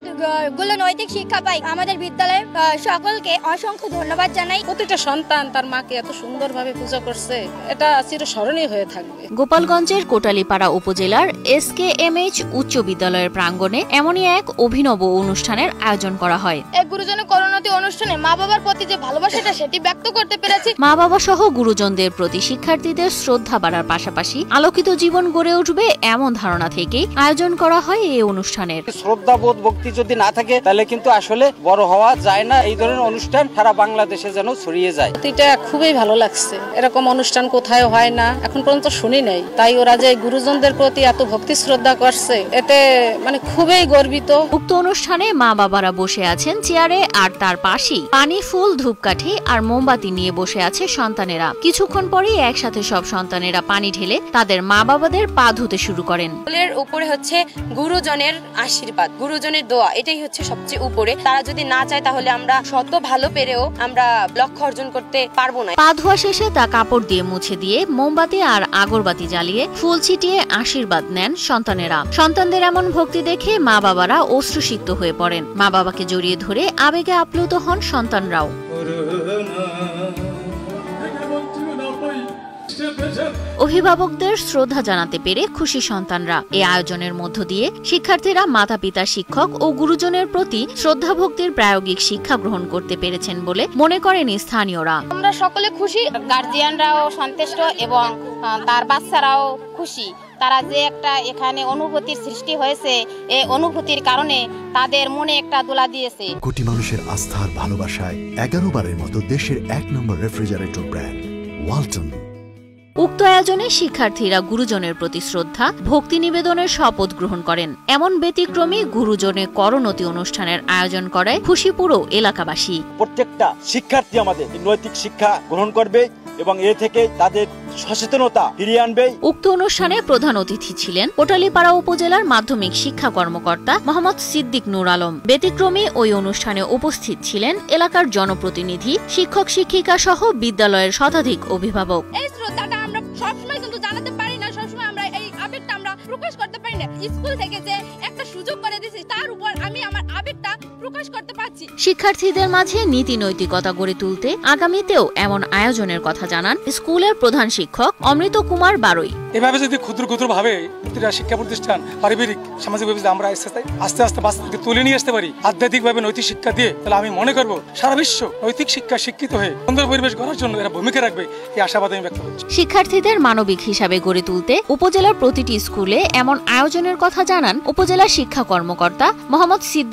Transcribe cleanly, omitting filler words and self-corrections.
নৈতিক শিক্ষা পাই। আমাদের বিদ্যালয়ে সকলকে অসংখ্য ধন্যবাদ জানাই। প্রতিটা সন্তান তার মাকে এত সুন্দরভাবে পূজা করছে, এটা চিরস্মরণীয় হয়ে থাকবে। গোপালগঞ্জের কোটালীপাড়া উপজেলার SKMH উচ্চ বিদ্যালয়ের প্রাঙ্গণে এমনই এক অভিনব অনুষ্ঠানের আয়োজন করা হয়। এক গুরুজনের করোনাতি অনুষ্ঠানে মা বাবার প্রতি যে ভালোবাসাটা সেটি ব্যক্ত করতে পেরেছি। মা বাবা সহ গুরুজনদের প্রতি শিক্ষার্থীদের শ্রদ্ধা বাড়ার পাশাপাশি আলোকিত জীবন গড়ে উঠবে এমন ধারণা থেকেই আয়োজন করা হয় এই অনুষ্ঠানের। শ্রদ্ধাবোধ ভক্তি যদি না থাকে তাহলে কিন্তু আসলে বড় হওয়া যায় না। এই ধরনের অনুষ্ঠান সারা বাংলাদেশে যেন ছড়িয়ে যায়। এটা খুবই ভালো লাগছে, এরকম অনুষ্ঠান কোথায় হয় না, এখন পর্যন্ত শুনি নাই। তাই ওরা যে গুরুজনদের প্রতি এত ভক্তি শ্রদ্ধা করছে, এতে খুবই গর্বিত। উক্ত অনুষ্ঠানে মা বাবারা বসে আছেন চেয়ারে, আর তার পাশেই পানি, ফুল, ধূপকাঠি আর মোমবাতি নিয়ে বসে আছে সন্তানেরা। কিছুক্ষণ পরেই একসাথে সব সন্তানেরা পানি ঢেলে তাদের মা বাবাদের পা ধুতে শুরু করেন। ফুলের উপরে হচ্ছে গুরুজনের আশীর্বাদ, গুরুজনের দোয়া, এটাই হচ্ছে সবচেয়ে উপরে। তারা যদি না চায় তাহলে আমরা শত ভালো পেরেও আমরা লক্ষ্য অর্জন করতে পারবো না। পা ধোয়া শেষে তা কাপড় দিয়ে মুছে দিয়ে মোমবাতি আর আগরবাতি জ্বালিয়ে ফুল ছিটিয়ে আশীর্বাদ নেন সন্তানেরা। সন্তানদের এমন ভক্তি দেখে মা বাবারা অশ্রুসিক্ত হয়ে পড়েন। মা বাবাকে জড়িয়ে ধরে আবেগে আপ্লুত হন সন্তানরাও। অভিভাবকদের শ্রদ্ধা জানাতে পেরে খুশি সন্তানরা। এই আয়োজনের মধ্য দিয়ে শিক্ষার্থীরা মাতা পিতা, শিক্ষক ও গুরুজনের প্রতি শ্রদ্ধা ভক্তির প্রায়োগিক শিক্ষা গ্রহণ করতে পেরেছেন বলে মনে করেন স্থানীয়রা। আমরা সকলে খুশি, গার্জিয়ানরাও সন্তুষ্ট এবং তার বাচ্চারাও খুশি। তারা যে একটা এখানে অনুভূতির সৃষ্টি হয়েছে, এই অনুভূতির কারণে তাদের মনে একটা দোলা দিয়েছে। কোটি মানুষের আস্থার ভালোবাসায় 11 বারের মতো দেশের 1 নম্বর রেফ্রিজারেটর ব্র্যান্ড ওয়ালটন। উক্ত আয়োজনে শিক্ষার্থীরা গুরুজনের প্রতি শ্রদ্ধা ভক্তি নিবেদনের শপথ গ্রহণ করেন। এমন ব্যতিক্রমী গুরুজনের করণতি অনুষ্ঠানের আয়োজন করায় খুশি পুরো এলাকাবাসী। প্রত্যেকটা শিক্ষার্থী আমাদের নৈতিক শিক্ষা গ্রহণ করবে এবং এ থেকে তাদের সচেতনতা ফিরিয়ে আনবে। উক্ত অনুষ্ঠানে প্রধান অতিথি ছিলেন কোটালীপাড়া উপজেলার মাধ্যমিক শিক্ষা কর্মকর্তা মোহাম্মদ সিদ্দিক নূর আলম। ব্যতিক্রমী ওই অনুষ্ঠানে উপস্থিত ছিলেন এলাকার জনপ্রতিনিধি, শিক্ষক শিক্ষিকা সহ বিদ্যালয়ের শতাধিক অভিভাবক। এই শ্রদ্ধাটা আমরা সবসময় কিন্তু জানাতে পারি না, সবসময় আমরা এই আবেগটা আমরা প্রকাশ করতে পারি না। স্কুল থেকে যে একটা সুযোগ করে দিয়েছে, তার উপর আমি আমার আবেগটা প্রকাশ করতে পারছি। শিক্ষার্থীদের মাঝে নীতি নৈতিকতা গড়ে তুলতে আগামীতেও এমন আয়োজনের কথা জানান স্কুলের প্রধান শিক্ষক অমৃত কুমার বারুই। এভাবে যদি ক্ষুদ্র ক্ষুদ্র ভাবে প্রতিটা শিক্ষা প্রতিষ্ঠান পারিবারিক সামাজিক ভাবে আমরা আস্তে আস্তে বাচ্চাদেরকে তুলে নিয়ে আসতে পারি আধ্যাত্মিক ভাবে নৈতিক শিক্ষা দিয়ে, তাহলে আমি মনে করবো সারা বিশ্ব নৈতিক শিক্ষা শিক্ষিত হয়ে সুন্দর পরিবেশ গড়ার জন্য এরা ভূমিকা রাখবে, এই আশাবাদ আমি ব্যক্ত করছি। শিক্ষার্থীদের মানবিক হিসাবে গড়ে তুলতে উপজেলার প্রতিটি স্কুলে এমন আয়োজনের কথা জানান উপজেলা শিক্ষা কর্মকর্তা মোহাম্মদ সিদ্দিক।